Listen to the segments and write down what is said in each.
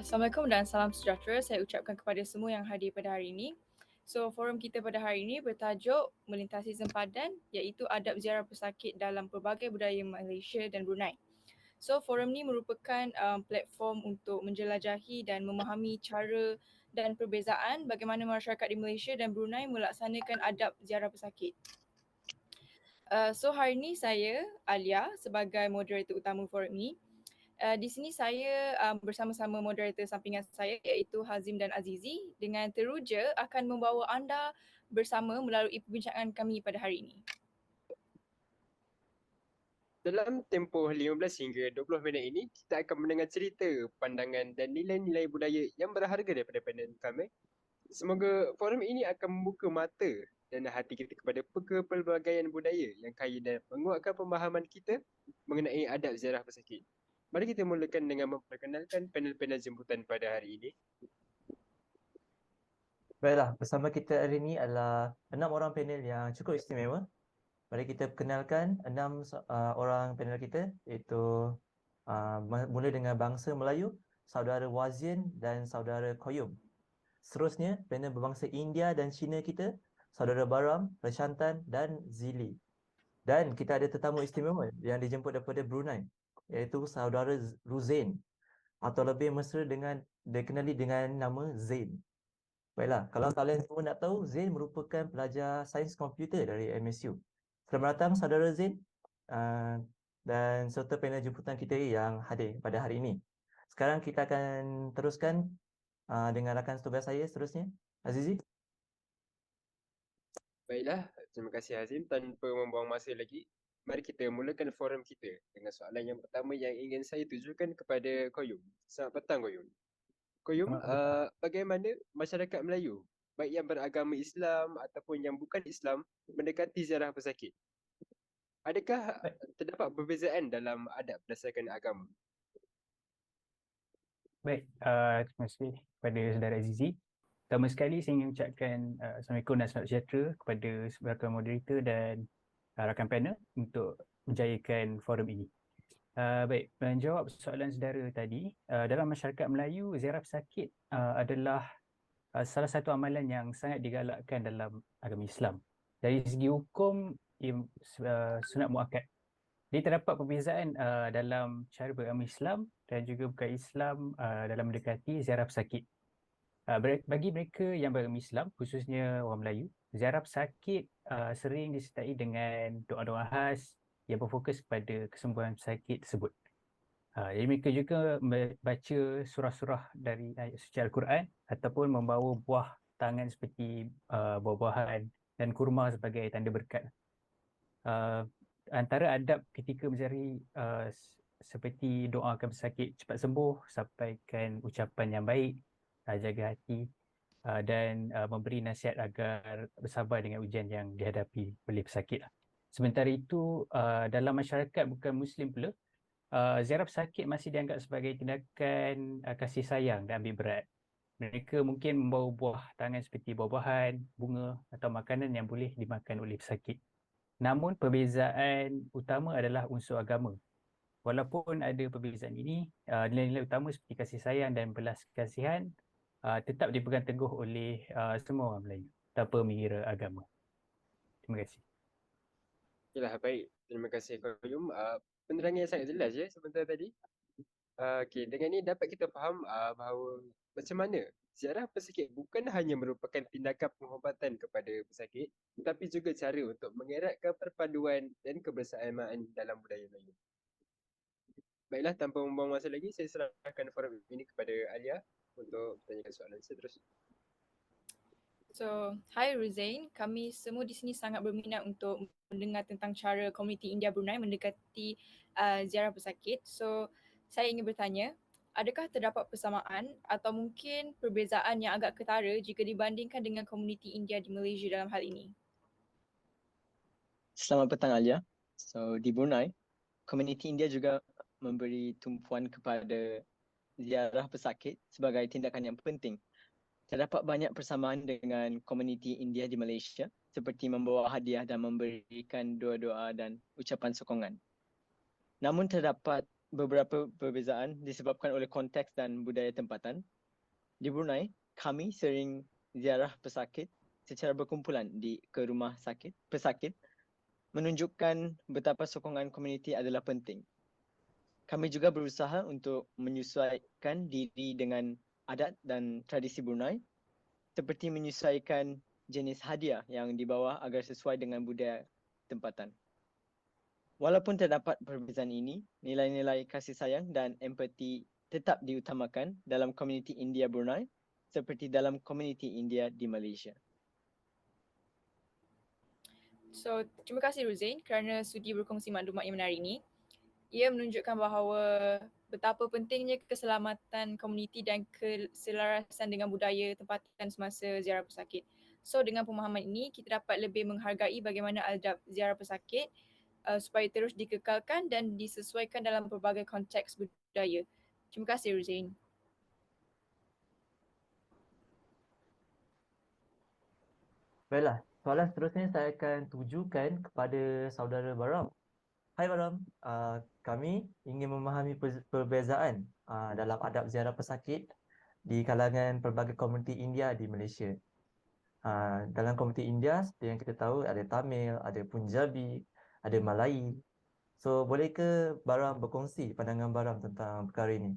Assalamualaikum dan salam sejahtera saya ucapkan kepada semua yang hadir pada hari ini. So, forum kita pada hari ini bertajuk Melintasi Sempadan iaitu adab ziarah pesakit dalam pelbagai budaya Malaysia dan Brunei. So, forum ni merupakan platform untuk menjelajahi dan memahami cara dan perbezaan bagaimana masyarakat di Malaysia dan Brunei melaksanakan adab ziarah pesakit. So, hari ini saya, Alia, sebagai moderator utama forum ini. Di sini saya bersama-sama moderator sampingan saya iaitu Hazim dan Azizi dengan teruja akan membawa anda bersama melalui perbincangan kami pada hari ini. Dalam tempoh 15 hingga 20 minit ini, kita akan mendengar cerita, pandangan dan nilai-nilai budaya yang berharga daripada panel kami. Semoga forum ini akan membuka mata dan hati kita kepada kepelbagaian budaya yang kaya dan menguatkan pemahaman kita mengenai adab ziarah pesakit. Mari kita mulakan dengan memperkenalkan panel-panel jemputan pada hari ini. Baiklah, bersama kita hari ini adalah 6 orang panel yang cukup istimewa. Mari kita perkenalkan 6 orang panel kita, iaitu mula dengan bangsa Melayu, saudara Wazin dan saudara Koyum. Seterusnya, panel berbangsa India dan Cina kita, saudara Baram, Reshantan dan Zili. Dan kita ada tetamu istimewa yang dijemput daripada Brunei, iaitu saudara Ruzain, atau lebih mesra dikenali dengan nama Zain. Baiklah, kalau kalian semua nak tahu, Zain merupakan pelajar sains komputer dari MSU. Selamat datang saudara Zain dan serta panel jemputan kita yang hadir pada hari ini. Sekarang kita akan teruskan dengan rakan tugas saya seterusnya, Azizi. Baiklah, terima kasih Hazim. Tanpa membuang masa lagi, mari kita mulakan forum kita dengan soalan yang pertama yang ingin saya tujukan kepada Koyum. Selamat petang Koyum. Koyum, bagaimana masyarakat Melayu, baik yang beragama Islam ataupun yang bukan Islam, mendekati ziarah pesakit? Adakah terdapat perbezaan dalam adab berdasarkan agama? Baik, terima kasih kepada saudara Azizi. Pertama sekali saya ingin ucapkan Assalamualaikum dan selamat sejahtera kepada rakan moderator dan rakan panel untuk menjayakan forum ini. Baik, menjawab soalan saudara tadi, dalam masyarakat Melayu, ziarah pesakit adalah salah satu amalan yang sangat digalakkan dalam agama Islam. Dari segi hukum, sunat muakkad. Jadi terdapat perbezaan dalam cara beragama Islam dan juga bukan Islam dalam mendekati ziarah pesakit. Bagi mereka yang beragama Islam, khususnya orang Melayu, ziarah pesakit sering disertai dengan doa-doa khas yang berfokus kepada kesembuhan pesakit tersebut. Jadi mereka juga membaca surah-surah dari ayat suci Al-Quran ataupun membawa buah tangan seperti buah-buahan dan kurma sebagai tanda berkat. Antara adab ketika menziarahi seperti doakan pesakit cepat sembuh, sampaikan ucapan yang baik, jaga hati dan memberi nasihat agar bersabar dengan ujian yang dihadapi oleh pesakit. Sementara itu, dalam masyarakat bukan Muslim pula, ziarah pesakit masih dianggap sebagai tindakan kasih sayang dan ambil berat. Mereka mungkin membawa buah tangan seperti buah-buahan, bunga atau makanan yang boleh dimakan oleh pesakit. Namun perbezaan utama adalah unsur agama. Walaupun ada perbezaan ini, nilai-nilai utama seperti kasih sayang dan belas kasihan tetap dipegang teguh oleh semua orang Melayu tanpa mengira agama. Terima kasih. Yalah, baik. Terima kasih Koyum. Penerangan yang sangat jelas ya sebentar tadi. Okey, dengan ini dapat kita faham bahawa macam mana ziarah pesakit bukan hanya merupakan tindakan pengobatan kepada pesakit, tetapi juga cara untuk mengeratkan perpaduan dan kebersamaan dalam budaya Melayu. Baiklah, tanpa membuang masa lagi, saya serahkan forum ini kepada Alia untuk bertanyakan soalan seterusnya. So, hi Ruzain, kami semua di sini sangat berminat untuk mendengar tentang cara komuniti India Brunei mendekati ziarah pesakit. So, saya ingin bertanya, adakah terdapat persamaan atau mungkin perbezaan yang agak ketara jika dibandingkan dengan komuniti India di Malaysia dalam hal ini? Selamat petang Alia. So di Brunei, komuniti India juga memberi tumpuan kepada ziarah pesakit sebagai tindakan yang penting. Terdapat banyak persamaan dengan komuniti India di Malaysia seperti membawa hadiah dan memberikan doa-doa dan ucapan sokongan. Namun terdapat beberapa perbezaan disebabkan oleh konteks dan budaya tempatan. Di Brunei, kami sering ziarah pesakit secara berkumpulan ke rumah pesakit menunjukkan betapa sokongan komuniti adalah penting. Kami juga berusaha untuk menyesuaikan diri dengan adat dan tradisi Brunei, seperti menyesuaikan jenis hadiah yang dibawa agar sesuai dengan budaya tempatan. Walaupun terdapat perbezaan ini, nilai-nilai kasih sayang dan empati tetap diutamakan dalam komuniti India Brunei seperti dalam komuniti India di Malaysia. So, terima kasih Ruzain kerana sudi berkongsi maklumat yang menarik ini. Ia menunjukkan bahawa betapa pentingnya keselamatan komuniti dan keselarasan dengan budaya tempatan semasa ziarah pesakit. So, dengan pemahaman ini, kita dapat lebih menghargai bagaimana adab ziarah pesakit supaya terus dikekalkan dan disesuaikan dalam pelbagai konteks budaya. Terima kasih Ruzain. Baiklah, soalan seterusnya saya akan tujukan kepada saudara Baram. Hai Baram, kami ingin memahami perbezaan dalam adab ziarah pesakit di kalangan pelbagai komuniti India di Malaysia. Dalam komuniti India, seperti yang kita tahu, ada Tamil, ada Punjabi, ada Melayu. So, boleh ke Baram berkongsi pandangan Baram tentang perkara ini?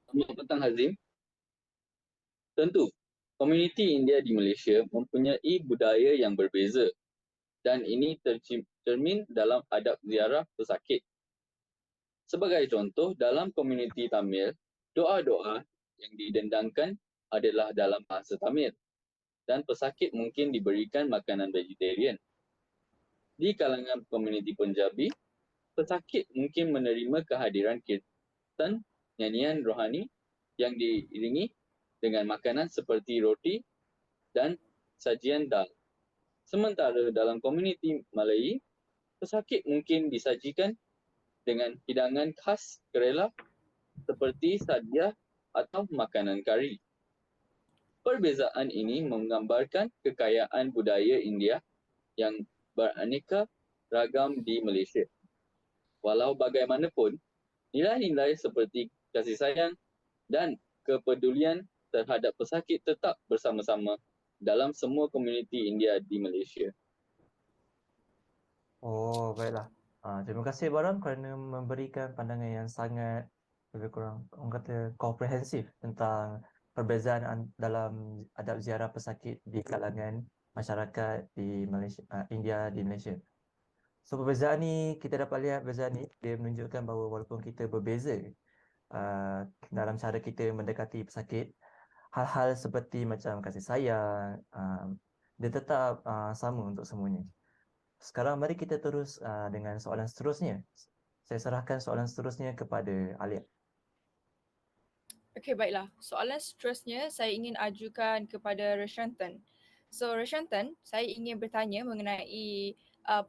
Selamat petang Hazim. Tentu, komuniti India di Malaysia mempunyai budaya yang berbeza dan ini tercermin dalam adab ziarah pesakit. Sebagai contoh, dalam komuniti Tamil, doa-doa yang didendangkan adalah dalam bahasa Tamil dan pesakit mungkin diberikan makanan vegetarian. Di kalangan komuniti Punjabi, pesakit mungkin menerima kehadiran kirtan, nyanyian rohani yang diiringi dengan makanan seperti roti dan sajian dal. Sementara dalam komuniti Melayu, pesakit mungkin disajikan dengan hidangan khas Kerala seperti sadia atau makanan kari. Perbezaan ini menggambarkan kekayaan budaya India yang beraneka ragam di Malaysia. Walau bagaimanapun, nilai-nilai seperti kasih sayang dan kepedulian terhadap pesakit tetap bersama-sama dalam semua komuniti India di Malaysia. Oh, baiklah. Terima kasih Baram kerana memberikan pandangan yang sangat lebih kurang orang kata komprehensif tentang perbezaan dalam adab ziarah pesakit di kalangan masyarakat di Malaysia, India di Malaysia. So perbezaan ni, kita dapat lihat perbezaan ni, dia menunjukkan bahawa walaupun kita berbeza dalam cara kita mendekati pesakit, hal-hal seperti macam kasih sayang, dia tetap sama untuk semuanya. Sekarang mari kita terus dengan soalan seterusnya. Saya serahkan soalan seterusnya kepada Alia. Okey, baiklah. Soalan seterusnya saya ingin ajukan kepada Rashantan. So, Rashantan, saya ingin bertanya mengenai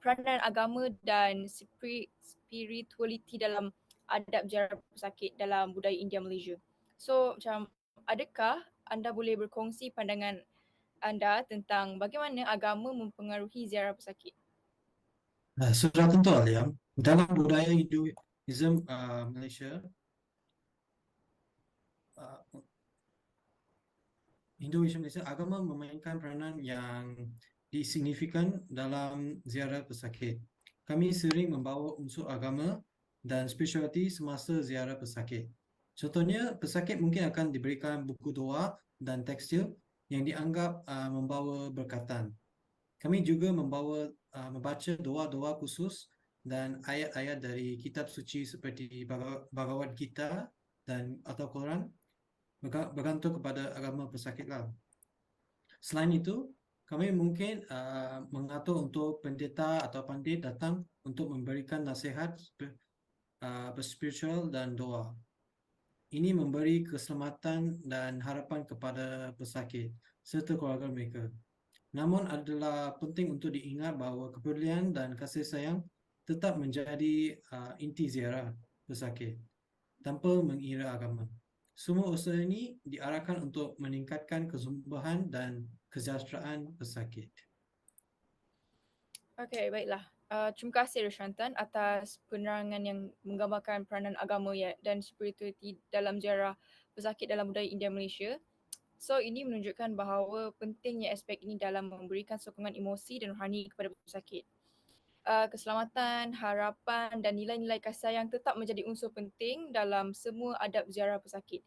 peranan agama dan spiritualiti dalam adab ziarah pesakit dalam budaya India Malaysia. So, macam adakah anda boleh berkongsi pandangan anda tentang bagaimana agama mempengaruhi ziarah pesakit? Sudah tentu Alia, dalam budaya Hinduism Malaysia, agama memainkan peranan yang signifikan dalam ziarah pesakit. Kami sering membawa unsur agama dan spiritualiti semasa ziarah pesakit. Contohnya, pesakit mungkin akan diberikan buku doa dan tekstil yang dianggap membawa berkatan. Kami juga membaca doa-doa khusus dan ayat-ayat dari kitab suci seperti Bhagavad Gita atau Quran, bergantung kepada agama pesakitlah. Selain itu, kami mungkin mengatur untuk pendeta atau pandit datang untuk memberikan nasihat berspiritual dan doa. Ini memberi keselamatan dan harapan kepada pesakit serta keluarga mereka. Namun adalah penting untuk diingat bahawa kepedulian dan kasih sayang tetap menjadi inti ziarah pesakit tanpa mengira agama. Semua usaha ini diarahkan untuk meningkatkan kesembuhan dan kesejahteraan pesakit. Okey, baiklah. Terima kasih Roshantan atas penerangan yang menggambarkan peranan agama dan spiritualiti dalam ziarah pesakit dalam budaya India Malaysia. So ini menunjukkan bahawa pentingnya aspek ini dalam memberikan sokongan emosi dan rohani kepada pesakit. Keselamatan, harapan dan nilai-nilai kasih sayang tetap menjadi unsur penting dalam semua adab ziarah pesakit.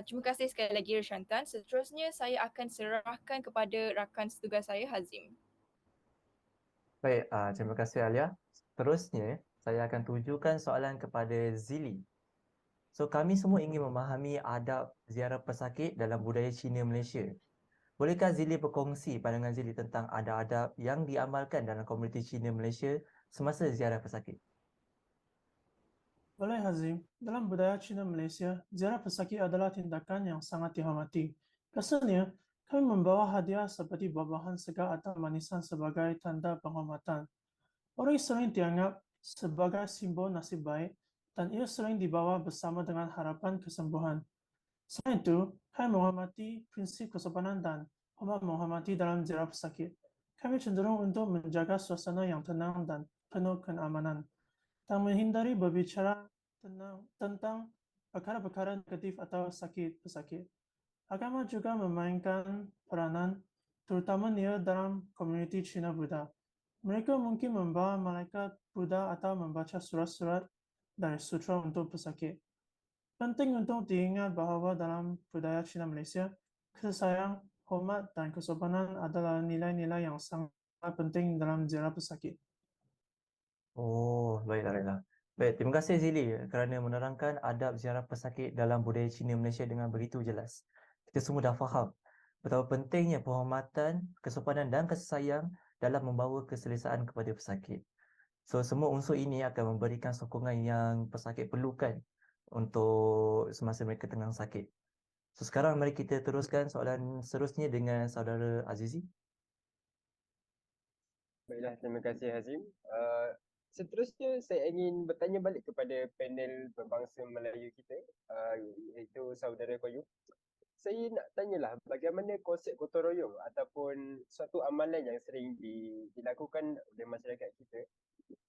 Terima kasih sekali lagi Roshantan. Seterusnya saya akan serahkan kepada rakan setugas saya Hazim. Baik, terima kasih Alia. Seterusnya, saya akan tujukan soalan kepada Zili. So, kami semua ingin memahami adab ziarah pesakit dalam budaya Cina Malaysia. Bolehkah Zili berkongsi pandangan Zili tentang adab-adab yang diamalkan dalam komuniti Cina Malaysia semasa ziarah pesakit? Boleh Hazim, dalam budaya Cina Malaysia, ziarah pesakit adalah tindakan yang sangat dihormati. Biasanya, kami membawa hadiah seperti buah-buahan segar atau manisan sebagai tanda penghormatan. Orang sering dianggap sebagai simbol nasib baik dan ia sering dibawa bersama dengan harapan kesembuhan. Selain itu, kami menghormati prinsip kesopanan dan hormat menghormati dalam ziarah pesakit. Kami cenderung untuk menjaga suasana yang tenang dan penuh keamanan dan menghindari berbicara tentang perkara-perkara negatif atau sakit pesakit. Agama juga memainkan peranan, terutama dalam komuniti Cina Buddha. Mereka mungkin membawa malaikat Buddha atau membaca surat-surat dari sutra untuk pesakit. Penting untuk diingat bahawa dalam budaya Cina Malaysia, kasih sayang, hormat dan kesopanan adalah nilai-nilai yang sangat penting dalam ziarah pesakit. Oh, baiklah. Baik, terima kasih Zili kerana menerangkan adab ziarah pesakit dalam budaya Cina Malaysia dengan begitu jelas. Kita semua dah faham betapa pentingnya penghormatan, kesopanan dan kasih sayang dalam membawa keselesaan kepada pesakit. So, semua unsur ini akan memberikan sokongan yang pesakit perlukan untuk semasa mereka tengah sakit. So, sekarang mari kita teruskan soalan seterusnya dengan saudara Azizi. Baiklah, terima kasih Hazim. Seterusnya saya ingin bertanya balik kepada panel berbangsa Melayu kita, iaitu saudara Qayyum. Saya nak tanyalah bagaimana konsep gotong royong ataupun suatu amalan yang sering dilakukan oleh masyarakat kita.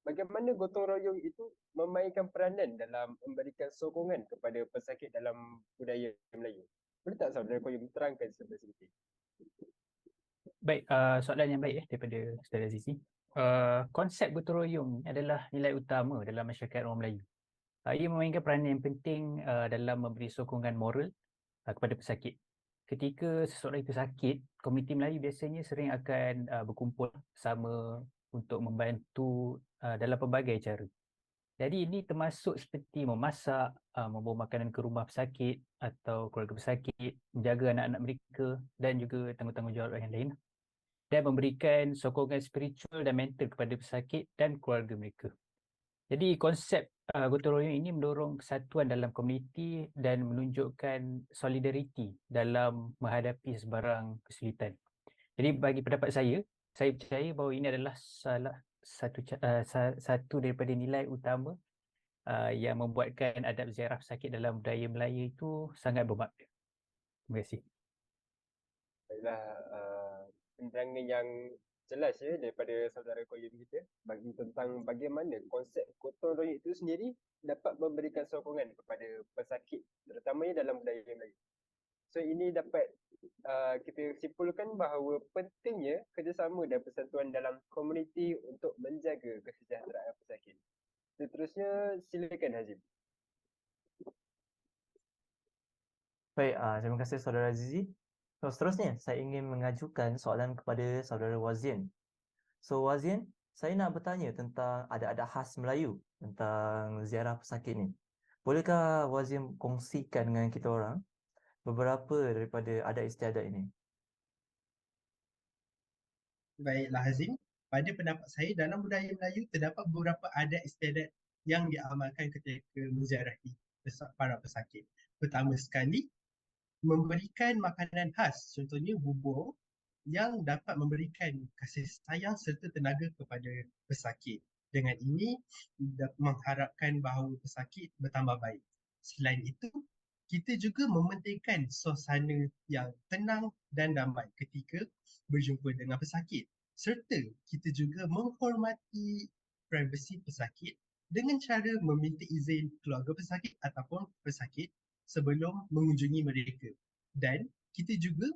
Bagaimana gotong royong itu memainkan peranan dalam memberikan sokongan kepada pesakit dalam budaya Melayu. Boleh tak saudara Qayyum terangkan sedikit? Baik, soalan yang baik daripada Saudara Zizi. Konsep gotong royong ni adalah nilai utama dalam masyarakat orang Melayu. Ia memainkan peranan yang penting dalam memberi sokongan moral kepada pesakit. Ketika seseorang itu sakit, komuniti Melayu biasanya sering akan berkumpul bersama untuk membantu dalam pelbagai cara. Jadi ini termasuk seperti memasak, membawa makanan ke rumah pesakit atau keluarga pesakit, menjaga anak-anak mereka dan juga tanggungjawab yang lain, dan memberikan sokongan spiritual dan mental kepada pesakit dan keluarga mereka. Jadi konsep gotong royong ini mendorong kesatuan dalam komuniti dan menunjukkan solidariti dalam menghadapi sebarang kesulitan. Jadi bagi pendapat saya percaya bahawa ini adalah satu daripada nilai utama yang membuatkan adab ziarah pesakit dalam budaya Melayu itu sangat bermakna. Terima kasih. Baiklah, penerangan yang jelas daripada saudara Qayyum kita bagi tentang bagaimana konsep gotong royong itu sendiri dapat memberikan sokongan kepada pesakit, terutamanya dalam budaya Melayu. So ini dapat kita simpulkan bahawa pentingnya kerjasama dan persatuan dalam komuniti untuk menjaga kesejahteraan pesakit. Seterusnya silakan Hazim. Baik, terima kasih saudara Azizi. So, seterusnya saya ingin mengajukan soalan kepada saudara Wazian. So Wazian, saya nak bertanya tentang adat-adat khas Melayu tentang ziarah pesakit ni. Bolehkah Wazian kongsikan dengan kita orang beberapa daripada adat istiadat ini? Baiklah Hazim, pada pendapat saya dalam budaya Melayu terdapat beberapa adat istiadat yang diamalkan ketika menziarahi para pesakit. Pertama sekali, memberikan makanan khas, contohnya bubur yang dapat memberikan kasih sayang serta tenaga kepada pesakit. Dengan ini mengharapkan bahawa pesakit bertambah baik. Selain itu, kita juga mementingkan suasana yang tenang dan damai ketika berjumpa dengan pesakit. serta kita juga menghormati privasi pesakit dengan cara meminta izin keluarga pesakit ataupun pesakit sebelum mengunjungi mereka. Dan kita juga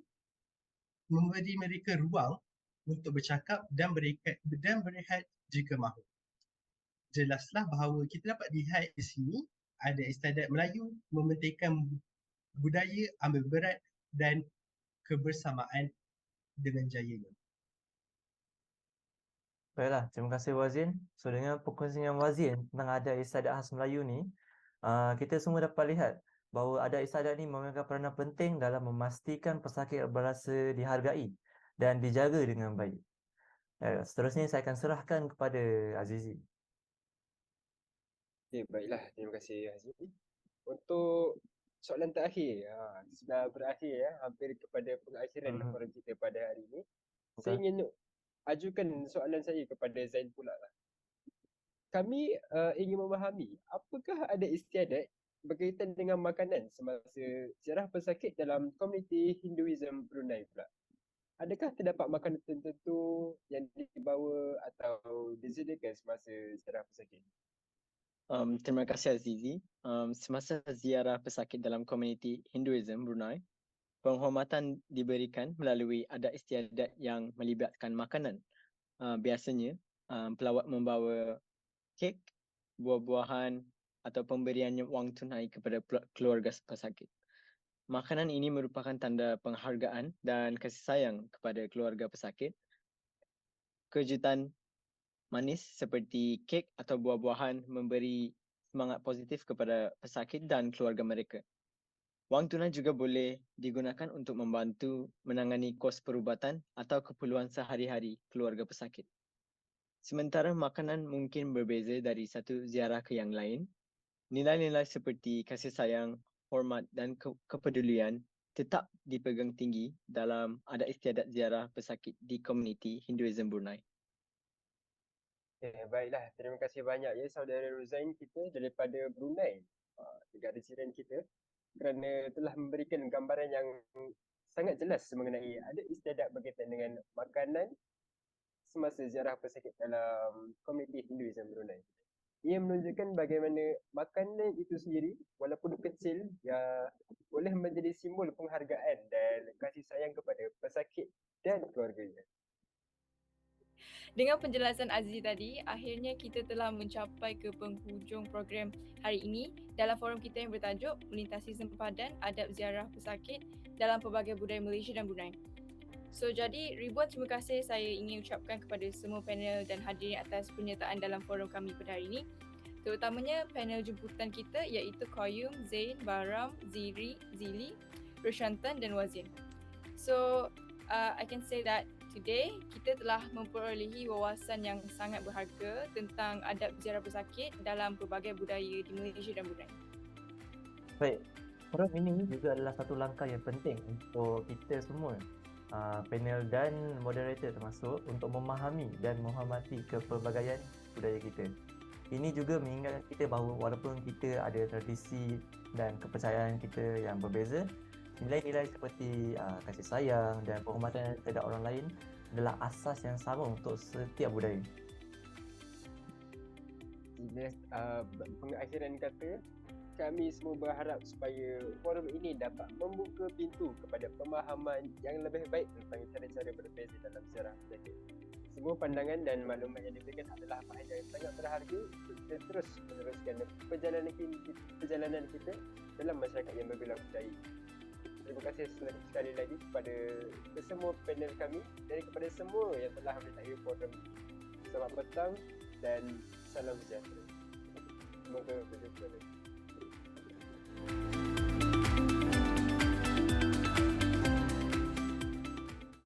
memberi mereka ruang untuk bercakap dan berehat jika mahu. Jelaslah bahawa kita dapat lihat di sini ada istiadat Melayu mementingkan budaya ambil berat dan kebersamaan dengan jayanya. Baiklah, terima kasih Wazin. So dengan perkongsian Wazin tentang adat istiadat khas Melayu ni, kita semua dapat lihat bahawa adat istiadat ni memegang peranan penting dalam memastikan pesakit berasa dihargai dan dijaga dengan baik. Seterusnya saya akan serahkan kepada Azizi. Okay, baiklah. Terima kasih Haziq. Untuk soalan terakhir, sudah berakhir hampir kepada pengakhiran forum kita pada hari ini. Saya ingin ajukan soalan saya kepada Zain pula lah. Kami ingin memahami apakah ada istiadat berkaitan dengan makanan semasa ziarah pesakit dalam komuniti Hinduism Brunei pula. Adakah terdapat makanan tertentu yang dibawa atau disediakan semasa ziarah pesakit? Terima kasih Azizi. Semasa ziarah pesakit dalam komuniti Hinduism Brunei, penghormatan diberikan melalui adat istiadat yang melibatkan makanan. Biasanya, pelawat membawa kek, buah-buahan atau pemberian wang tunai kepada keluarga pesakit. Makanan ini merupakan tanda penghargaan dan kasih sayang kepada keluarga pesakit. Kejutan manis seperti kek atau buah-buahan memberi semangat positif kepada pesakit dan keluarga mereka. Wang tunai juga boleh digunakan untuk membantu menangani kos perubatan atau keperluan sehari-hari keluarga pesakit. Sementara makanan mungkin berbeza dari satu ziarah ke yang lain, nilai-nilai seperti kasih sayang, hormat dan kepedulian tetap dipegang tinggi dalam adat istiadat ziarah pesakit di komuniti Hinduism Brunei. Baiklah, terima kasih banyak ya saudara Ruzain kita daripada Brunei, negara jiran kita, kerana telah memberikan gambaran yang sangat jelas mengenai adat istiadat berkaitan dengan makanan semasa ziarah pesakit dalam komuniti Hinduism Brunei. Ia menunjukkan bagaimana makanan itu sendiri walaupun kecil ya boleh menjadi simbol penghargaan dan kasih sayang kepada pesakit dan keluarganya. Dengan penjelasan Aziz tadi, akhirnya kita telah mencapai ke penghujung program hari ini dalam forum kita yang bertajuk Melintasi Sempadan Adab Ziarah Pesakit dalam Pelbagai Budaya Malaysia dan Brunei. So, jadi ribuan terima kasih saya ingin ucapkan kepada semua panel dan hadirin atas penyertaan dalam forum kami pada hari ini. Terutamanya panel jemputan kita iaitu Qayyum, Zain, Baram, Ziri, Zili, Roshantan dan Wazin. So, I can say that today kita telah memperolehi wawasan yang sangat berharga tentang adab ziarah pesakit dalam pelbagai budaya di Malaysia dan Brunei. Baik, forum ini juga adalah satu langkah yang penting untuk kita semua, panel dan moderator termasuk, untuk memahami dan menghormati kepelbagaian budaya kita. Ini juga mengingatkan kita bahawa walaupun kita ada tradisi dan kepercayaan kita yang berbeza, nilai-nilai seperti kasih sayang dan penghormatan terhadap orang lain adalah asas yang sama untuk setiap budaya. Pengakhiran kata, kami semua berharap supaya forum ini dapat membuka pintu kepada pemahaman yang lebih baik tentang cara-cara berbeza dalam ziarah pesakit. Semua pandangan dan maklumat yang diberikan adalah bahan yang sangat berharga untuk kita terus meneruskan perjalanan kita dalam masyarakat yang bergelar budaya. Terima kasih sekali lagi kepada kesemua panel kami dan kepada semua yang telah menyertai forum. Selamat petang dan salam sejahtera. Semoga berjumpa lagi.